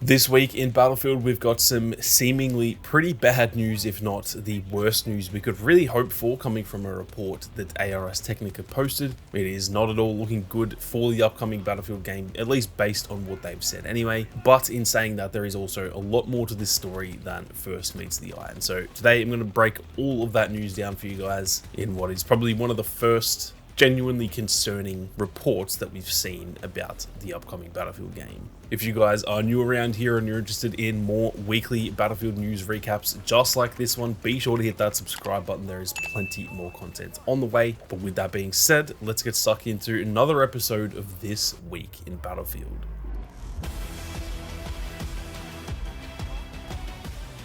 This week in Battlefield, we've got some seemingly pretty bad news, if not the worst news we could really hope for, coming from a report that ARS Technica posted. It is not at all looking good for the upcoming Battlefield game, at least based on what they've said anyway. But in saying that, there is also a lot more to this story than first meets the eye. And so today I'm going to break all of that news down for you guys in what is probably one of the first genuinely concerning reports that we've seen about the upcoming Battlefield game. If you guys are new around here and you're interested in more weekly Battlefield news recaps just like this one, be sure to hit that subscribe button. There is plenty more content on the way. But with that being said, let's get stuck into another episode of This Week in Battlefield.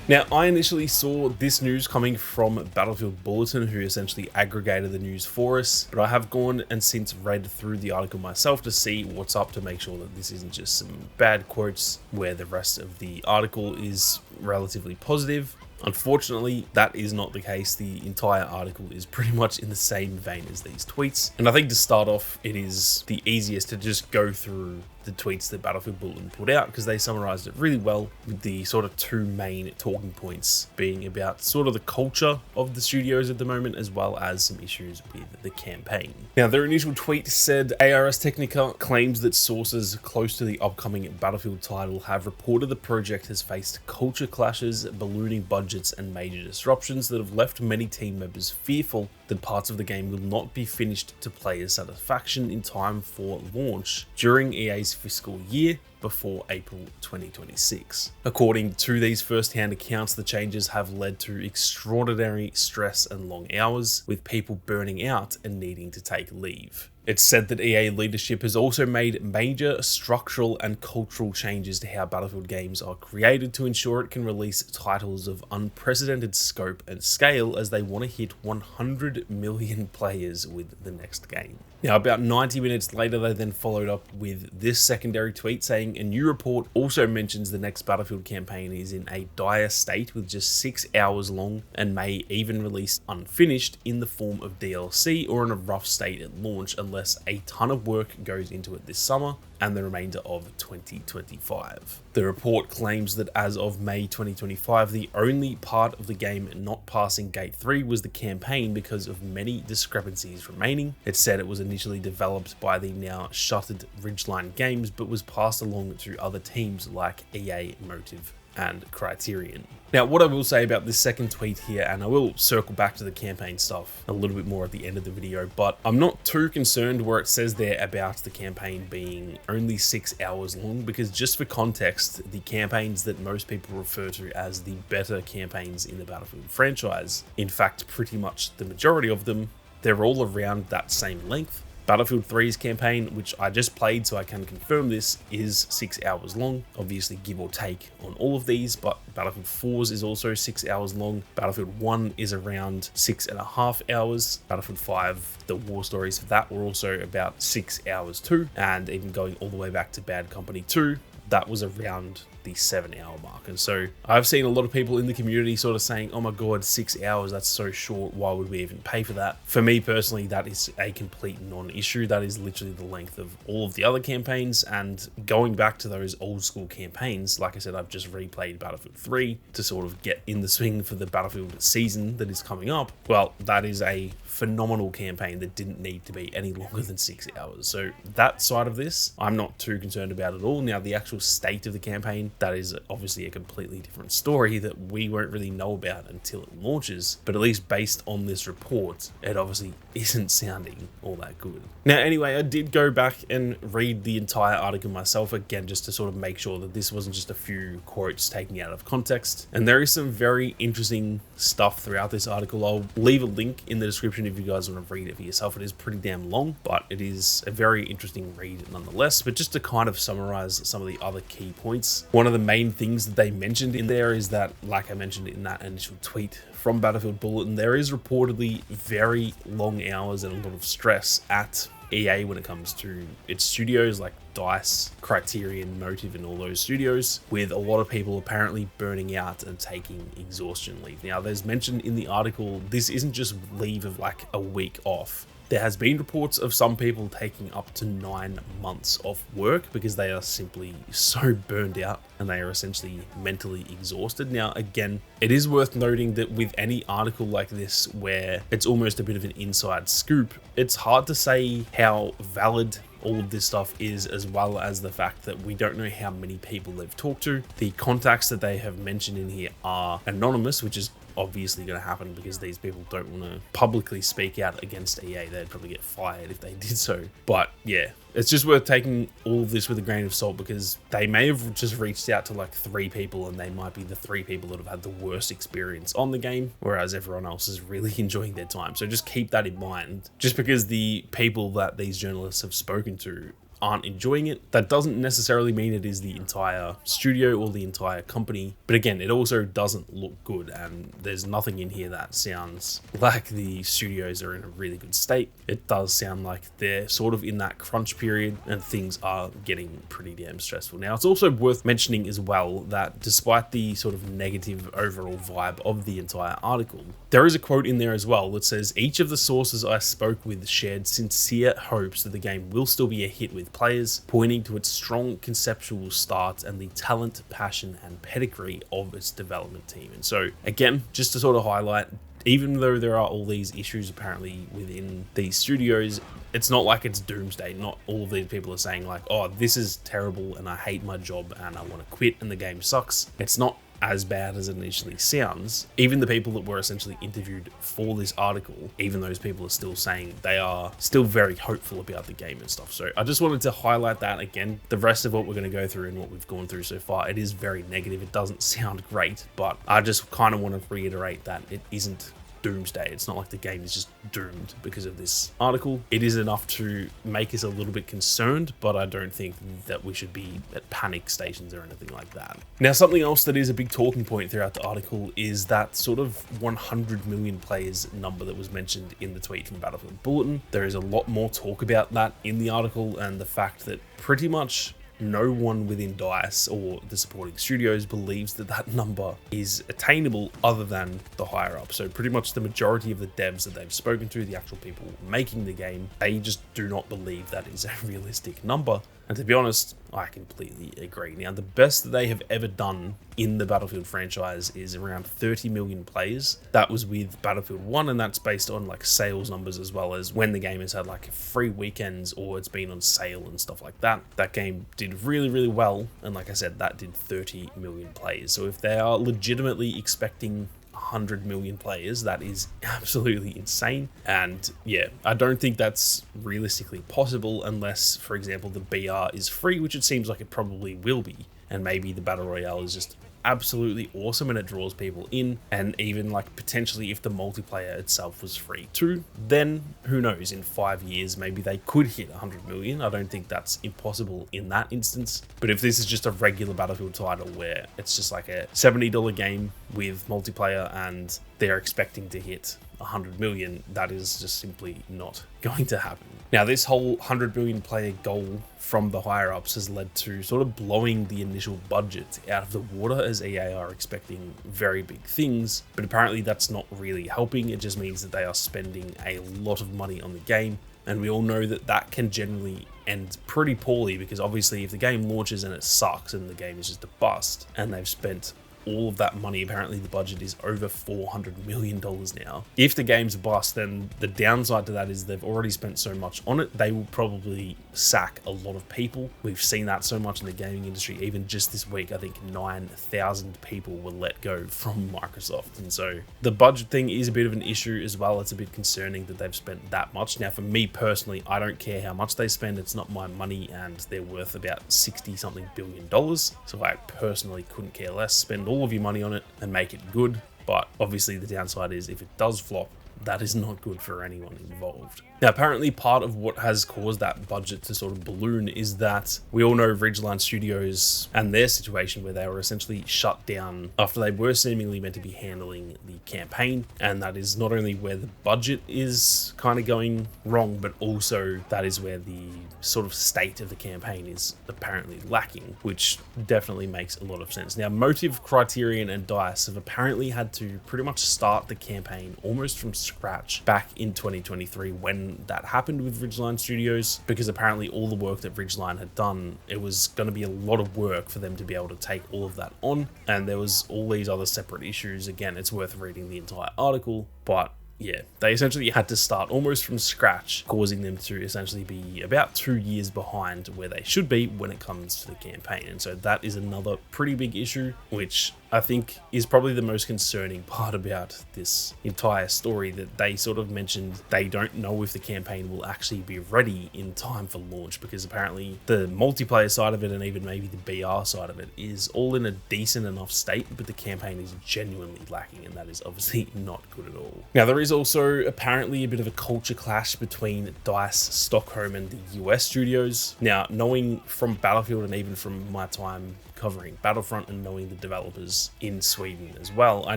Now, I initially saw this news coming from Battlefield Bulletin, who essentially aggregated the news for us, but I have gone and since read through the article myself to see what's up, to make sure that this isn't just some bad quotes where the rest of the article is relatively positive. Unfortunately, that is not the case. The entire article is pretty much in the same vein as these tweets. And I think to start off, it is the easiest to just go through the tweets that Battlefield Bulletin put out, because they summarized it really well, with the sort of two main talking points being about sort of the culture of the studios at the moment, as well as some issues with the campaign. Now, their initial tweet said, ARS Technica claims that sources close to the upcoming Battlefield title have reported the project has faced culture clashes, ballooning budgets, and major disruptions that have left many team members fearful that parts of the game will not be finished to players' satisfaction in time for launch during EA's fiscal year before April 2026. According to these first-hand accounts, the changes have led to extraordinary stress and long hours, with people burning out and needing to take leave. It's said that EA leadership has also made major structural and cultural changes to how Battlefield games are created to ensure it can release titles of unprecedented scope and scale, as they want to hit 100 million players with the next game. Now, about 90 minutes later, they then followed up with this secondary tweet saying, a new report also mentions the next Battlefield campaign is in a dire state with just 6 hours long and may even release unfinished in the form of DLC or in a rough state at launch, unless a ton of work goes into it this summer and the remainder of 2025. The report claims that as of May 2025, the only part of the game not passing Gate 3 was the campaign because of many discrepancies remaining. It said it was initially developed by the now shuttered Ridgeline Games, but was passed along to other teams like EA, Motive, and Criterion. Now, what I will say about this second tweet here, and I will circle back to the campaign stuff a little bit more at the end of the video, but I'm not too concerned where it says there about the campaign being only 6 hours long, because just for context, the campaigns that most people refer to as the better campaigns in the Battlefield franchise, in fact, pretty much the majority of them, they're all around that same length. Battlefield 3's campaign, which I just played so I can confirm this, is 6 hours long, obviously give or take on all of these, but Battlefield 4's is also 6 hours long. Battlefield 1 is around 6.5 hours. Battlefield 5, the war stories for that were also about 6 hours too, and even going all the way back to Bad Company 2, that was around the 7-hour mark. And so I've seen a lot of people in the community sort of saying, oh my god, 6 hours, that's so short, why would we even pay for that? For me personally, that is a complete non-issue. That is literally the length of all of the other campaigns, and going back to those old school campaigns, like I said, I've just replayed Battlefield 3 to sort of get in the swing for the Battlefield season that is coming up. Well, that is a phenomenal campaign that didn't need to be any longer than 6 hours. So that side of this, I'm not too concerned about at all. Now, the actual state of the campaign, that is obviously a completely different story that we won't really know about until it launches, but at least based on this report, it obviously isn't sounding all that good. Now, anyway, I did go back and read the entire article myself again, just to sort of make sure that this wasn't just a few quotes taken out of context, and there is some very interesting stuff throughout this article. I'll leave a link in the description if you guys want to read it for yourself. It is pretty damn long, but it is a very interesting read nonetheless. But just to kind of summarize some of the other key points, one of the main things that they mentioned in there is that, like I mentioned in that initial tweet from Battlefield Bulletin, there is reportedly very long hours and a lot of stress at EA when it comes to its studios like DICE, Criterion, Motive, and all those studios, with a lot of people apparently burning out and taking exhaustion leave. Now, there's mentioned in the article, this isn't just leave of like a week off. There has been reports of some people taking up to 9 months off work because they are simply so burned out and they are essentially mentally exhausted. Now, again, it is worth noting that with any article like this where it's almost a bit of an inside scoop, it's hard to say how valid all of this stuff is, as well as the fact that we don't know how many people they've talked to. The contacts that they have mentioned in here are anonymous, which is obviously going to happen because these people don't want to publicly speak out against EA. They'd probably get fired if they did so. But yeah, it's just worth taking all of this with a grain of salt because they may have just reached out to like 3 people and they might be the 3 people that have had the worst experience on the game, whereas everyone else is really enjoying their time. So just keep that in mind. Just because the people that these journalists have spoken to aren't enjoying it, that doesn't necessarily mean it is the entire studio or the entire company. But again, it also doesn't look good, and there's nothing in here that sounds like the studios are in a really good state. It does sound like they're sort of in that crunch period and things are getting pretty damn stressful. Now, it's also worth mentioning as well that despite the sort of negative overall vibe of the entire article, there is a quote in there as well that says, "Each of the sources I spoke with shared sincere hopes that the game will still be a hit with players, pointing to its strong conceptual start and the talent, passion, and pedigree of its development team." And so, again, just to sort of highlight, even though there are all these issues apparently within these studios, it's not like it's doomsday. Not all of these people are saying like, oh, this is terrible and I hate my job and I want to quit and the game sucks. It's not as bad as it initially sounds. Even the people that were essentially interviewed for this article, even those people are still saying they are still very hopeful about the game and stuff. So I just wanted to highlight that again. The rest of what we're going to go through and what we've gone through so far, it is very negative. It doesn't sound great, but I just kind of want to reiterate that it isn't doomsday. It's not like the game is just doomed because of this article. It is enough to make us a little bit concerned, but I don't think that we should be at panic stations or anything like that. Now, something else that is a big talking point throughout the article is that sort of 100 million players number that was mentioned in the tweet from Battlefield Bulletin. There is a lot more talk about that in the article, and the fact that pretty much no one within DICE or the supporting studios believes that that number is attainable other than the higher up. So pretty much the majority of the devs that they've spoken to, the actual people making the game, they just do not believe that is a realistic number. And to be honest, I completely agree. Now, the best that they have ever done in the Battlefield franchise is around 30 million players. That was with Battlefield 1, and that's based on like sales numbers as well as when the game has had like free weekends or it's been on sale and stuff like that. That game did really, really well. And like I said, that did 30 million players. So if they are legitimately expecting 100 million players, that is absolutely insane. And yeah, I don't think that's realistically possible unless, for example, the BR is free, which it seems like it probably will be, and maybe the Battle Royale is just absolutely awesome and it draws people in. And even like potentially if the multiplayer itself was free too, then who knows, in 5 years maybe they could hit 100 million. I don't think that's impossible in that instance. But if this is just a regular Battlefield title where it's just like a $70 game with multiplayer and they're expecting to hit 100 million, that is just simply not going to happen. Now, this whole 100 million player goal from the higher ups has led to sort of blowing the initial budget out of the water, as EA are expecting very big things, but apparently that's not really helping. It just means that they are spending a lot of money on the game, and we all know that that can generally end pretty poorly, because obviously if the game launches and it sucks and the game is just a bust and they've spent all of that money, apparently the budget is over $400 million now. If the game's a bust, then the downside to that is they've already spent so much on it, they will probably sack a lot of people. We've seen that so much in the gaming industry. Even just this week, I think 9,000 people were let go from Microsoft. And so the budget thing is a bit of an issue as well. It's a bit concerning that they've spent that much. Now, for me personally, I don't care how much they spend. It's not my money, and they're worth about 60 something billion dollars. So I personally couldn't care less. Spend all of your money on it and make it good. But obviously the downside is if it does flop, that is not good for anyone involved. Now, apparently part of what has caused that budget to sort of balloon is that we all know Ridgeline Studios and their situation where they were essentially shut down after they were seemingly meant to be handling the campaign. And that is not only where the budget is kind of going wrong, but also that is where the sort of state of the campaign is apparently lacking, which definitely makes a lot of sense. Now, Motive, Criterion, and DICE have apparently had to pretty much start the campaign almost from scratch back in 2023 when that happened with Ridgeline Studios, because apparently all the work that Ridgeline had done, it was going to be a lot of work for them to be able to take all of that on, and there was all these other separate issues. Again, it's worth reading the entire article, but yeah, they essentially had to start almost from scratch, causing them to essentially be about 2 years behind where they should be when it comes to the campaign. And so that is another pretty big issue, which I think is probably the most concerning part about this entire story, that they sort of mentioned they don't know if the campaign will actually be ready in time for launch, because apparently the multiplayer side of it and even maybe the BR side of it is all in a decent enough state, but the campaign is genuinely lacking, and that is obviously not good at all. Now, there is also apparently a bit of a culture clash between DICE Stockholm and the US studios. Now, knowing from Battlefield and even from my time covering Battlefront and knowing the developers in Sweden as well, I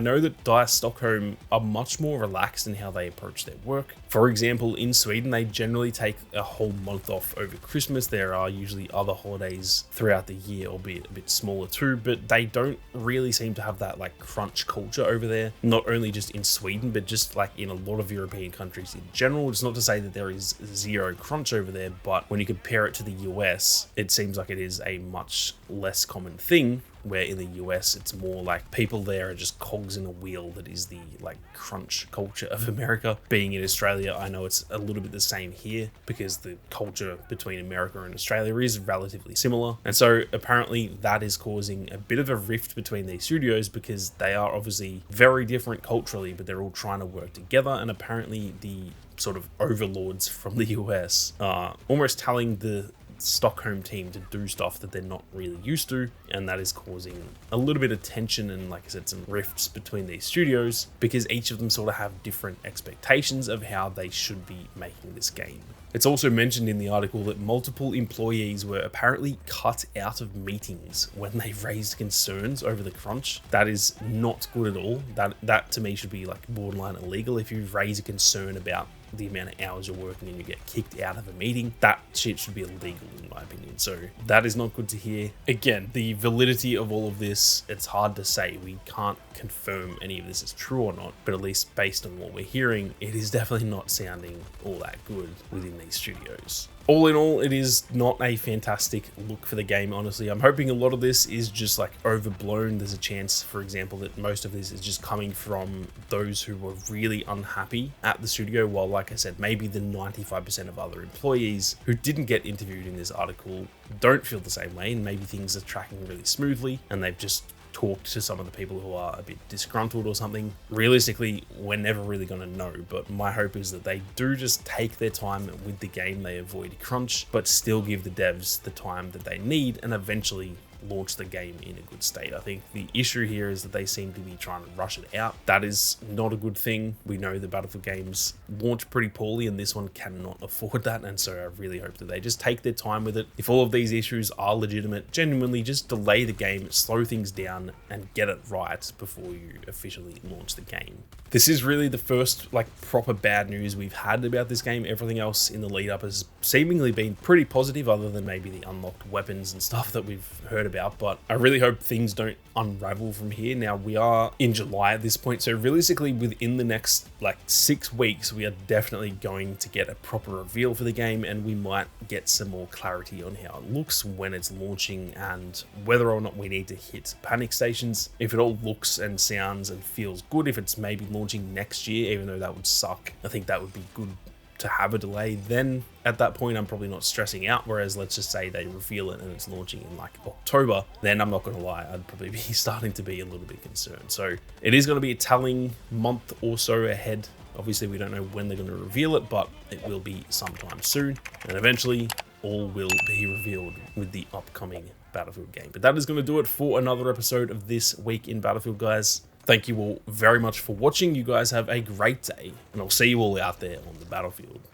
know that DICE Stockholm are much more relaxed in how they approach their work. For example, in Sweden, they generally take a whole month off over Christmas. There are usually other holidays throughout the year, albeit a bit smaller too, but they don't really seem to have that like crunch culture over there. Not only just in Sweden, but just like in a lot of European countries in general. It's not to say that there is zero crunch over there, but when you compare it to the US, it seems like it is a much less common thing, where in the US it's more like people there are just cogs in a wheel that is the like crunch culture of America. Being in Australia, I know it's a little bit the same here, because the culture between America and Australia is relatively similar, and so apparently that is causing a bit of a rift between these studios, because they are obviously very different culturally, but they're all trying to work together. And apparently the sort of overlords from the US are almost telling the Stockholm team to do stuff that they're not really used to, and that is causing a little bit of tension and, like I said, some rifts between these studios, because each of them sort of have different expectations of how they should be making this game. It's also mentioned in the article that multiple employees were apparently cut out of meetings when they raised concerns over the crunch. That is not good at all. That to me should be like borderline illegal. If you raise a concern about the amount of hours you're working and you get kicked out of a meeting, that shit should be illegal in my opinion. So that is not good to hear. Again, the validity of all of this, it's hard to say. We can't confirm any of this is true or not, but at least based on what we're hearing, it is definitely not sounding all that good within these studios. All in all, it is not a fantastic look for the game, honestly. I'm hoping a lot of this is just like overblown. There's a chance, for example, that most of this is just coming from those who were really unhappy at the studio, while, like I said, maybe the 95% of other employees who didn't get interviewed in this article don't feel the same way, and maybe things are tracking really smoothly and they've just talked to some of the people who are a bit disgruntled or something. Realistically, we're never really going to know, but my hope is that they do just take their time with the game, they avoid crunch, but still give the devs the time that they need and eventually launch the game in a good state. I think the issue here is that they seem to be trying to rush it out. That is not a good thing. We know the Battlefield games launch pretty poorly, and this one cannot afford that, and so I really hope that they just take their time with it. If all of these issues are legitimate, genuinely just delay the game, slow things down, and get it right before you officially launch the game. This is really the first like proper bad news we've had about this game. Everything else in the lead up has seemingly been pretty positive, other than maybe the unlocked weapons and stuff that we've heard about, but I really hope things don't unravel from here. Now, we are in July at this point, so realistically within the next like 6 weeks we are definitely going to get a proper reveal for the game, and we might get some more clarity on how it looks when it's launching and whether or not we need to hit panic stations. If it all looks and sounds and feels good, if it's maybe launching next year, even though that would suck, I think that would be good to have a delay. Then at that point I'm probably not stressing out, whereas let's just say they reveal it and it's launching in like October, then I'm not going to lie, I'd probably be starting to be a little bit concerned. So it is going to be a telling month or so ahead. Obviously we don't know when they're going to reveal it, but it will be sometime soon, and eventually all will be revealed with the upcoming Battlefield game. But that is going to do it for another episode of This Week in Battlefield, guys. Thank you all very much for watching. You guys have a great day, and I'll see you all out there on the battlefield.